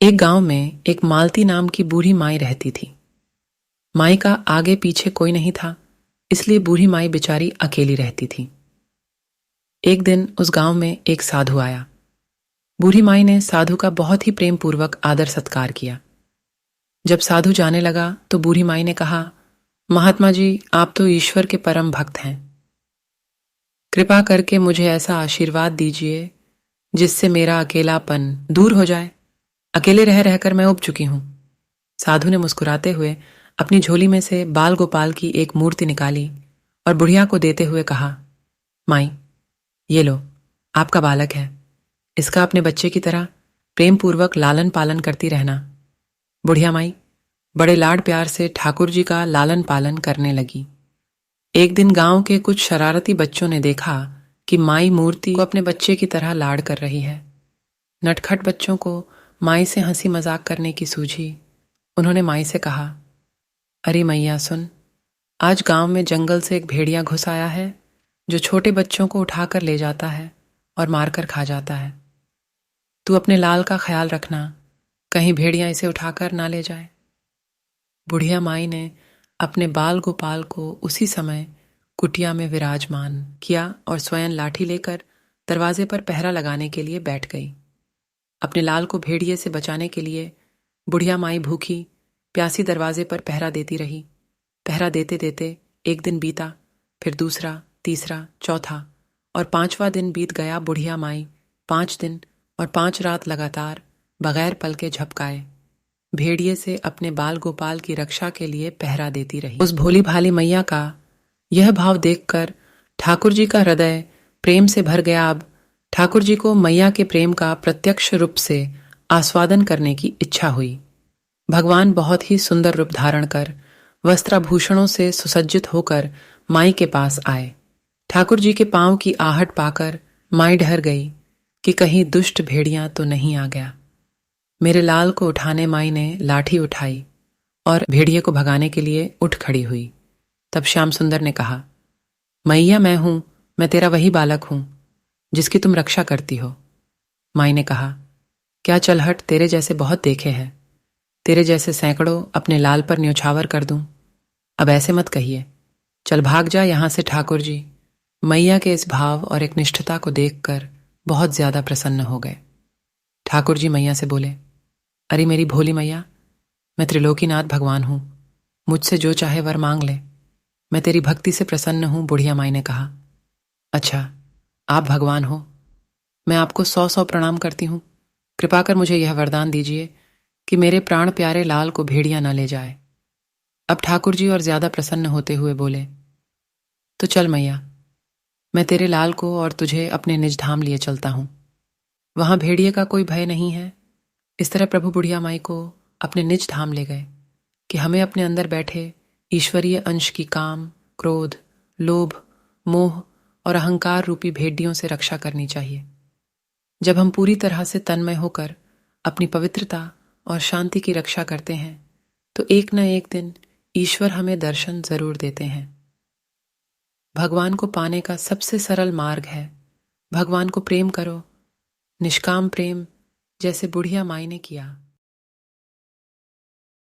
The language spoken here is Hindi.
एक गांव में एक मालती नाम की बूढ़ी माई रहती थी। माई का आगे पीछे कोई नहीं था, इसलिए बूढ़ी माई बेचारी अकेली रहती थी। एक दिन उस गांव में एक साधु आया। बूढ़ी माई ने साधु का बहुत ही प्रेम पूर्वक आदर सत्कार किया। जब साधु जाने लगा तो बूढ़ी माई ने कहा, महात्मा जी, आप तो ईश्वर के परम भक्त हैं। कृपा करके मुझे ऐसा आशीर्वाद दीजिए जिससे मेरा अकेलापन दूर हो जाए। अकेले रह रहकर मैं उब चुकी हूं। साधु ने मुस्कुराते हुए अपनी झोली में से बाल गोपाल की एक मूर्ति निकाली और बुढ़िया को देते हुए कहा, माई, ये लो, आपका बालक है। इसका अपने बच्चे की तरह प्रेम पूर्वक लालन पालन करती रहना। बुढ़िया माई बड़े लाड प्यार से ठाकुर जी का लालन पालन करने लगी। एक दिन गांव के कुछ शरारती बच्चों ने देखा कि माई मूर्ति को अपने बच्चे की तरह लाड कर रही है। नटखट बच्चों को माई से हंसी मजाक करने की सूझी। उन्होंने माई से कहा, अरे मैया सुन, आज गांव में जंगल से एक भेड़िया घुस आया है जो छोटे बच्चों को उठाकर ले जाता है और मारकर खा जाता है। तू अपने लाल का ख्याल रखना, कहीं भेड़िया इसे उठाकर ना ले जाए। बुढ़िया माई ने अपने बाल गोपाल को उसी समय कुटिया में विराजमान किया और स्वयं लाठी लेकर दरवाजे पर पहरा लगाने के लिए बैठ गई। अपने लाल को भेड़िए से बचाने के लिए बुढ़िया माई भूखी प्यासी दरवाजे पर पहरा देती रही। पहरा देते देते एक दिन बीता, फिर दूसरा, तीसरा, चौथा और 5वां दिन बीत गया। बुढ़िया माई 5 दिन और 5 रात लगातार बगैर पल के झपकाए भेड़िए से अपने बाल गोपाल की रक्षा के लिए पहरा देती रही। उस भोली भाली मैया का यह भाव देखकर ठाकुर जी का हृदय प्रेम से भर गया। अब ठाकुर जी को मैया के प्रेम का प्रत्यक्ष रूप से आस्वादन करने की इच्छा हुई। भगवान बहुत ही सुंदर रूप धारण कर वस्त्राभूषणों से सुसज्जित होकर माई के पास आए। ठाकुर जी के पांव की आहट पाकर माई डर गई कि कहीं दुष्ट भेड़िया तो नहीं आ गया। मेरे लाल को उठाने माई ने लाठी उठाई और भेड़िए को भगाने के लिए उठ खड़ी हुई। तब श्याम सुंदर ने कहा, मैया मैं हूं, मैं तेरा वही बालक हूं जिसकी तुम रक्षा करती हो। माई ने कहा, क्या चलहट, तेरे जैसे बहुत देखे हैं। तेरे जैसे सैकड़ों अपने लाल पर न्योछावर कर दूं। अब ऐसे मत कहिए, चल भाग जा यहां से। ठाकुर जी मैया के इस भाव और एक निष्ठता को देखकर बहुत ज्यादा प्रसन्न हो गए। ठाकुर जी मैया से बोले, अरे मेरी भोली मैया, मैं त्रिलोकीनाथ भगवान हूं, मुझसे जो चाहे वर मांग ले, मैं तेरी भक्ति से प्रसन्न हूं। बुढ़िया माई ने कहा, अच्छा आप भगवान हो, मैं आपको 100 प्रणाम करती हूं। कृपा कर मुझे यह वरदान दीजिए कि मेरे प्राण प्यारे लाल को भेड़िया न ले जाए। अब ठाकुर जी और ज्यादा प्रसन्न होते हुए बोले, तो चल मैया, मैं तेरे लाल को और तुझे अपने निज धाम लिए चलता हूं। वहां भेड़िए का कोई भय नहीं है। इस तरह प्रभु बुढ़िया माई को अपने निज धाम ले गए कि हमें अपने अंदर बैठे ईश्वरीय अंश की काम, क्रोध, लोभ, मोह और अहंकार रूपी भेड़ियों से रक्षा करनी चाहिए। जब हम पूरी तरह से तन्मय होकर अपनी पवित्रता और शांति की रक्षा करते हैं तो एक न एक दिन ईश्वर हमें दर्शन जरूर देते हैं। भगवान को पाने का सबसे सरल मार्ग है भगवान को प्रेम करो, निष्काम प्रेम, जैसे बुढ़िया माई ने किया।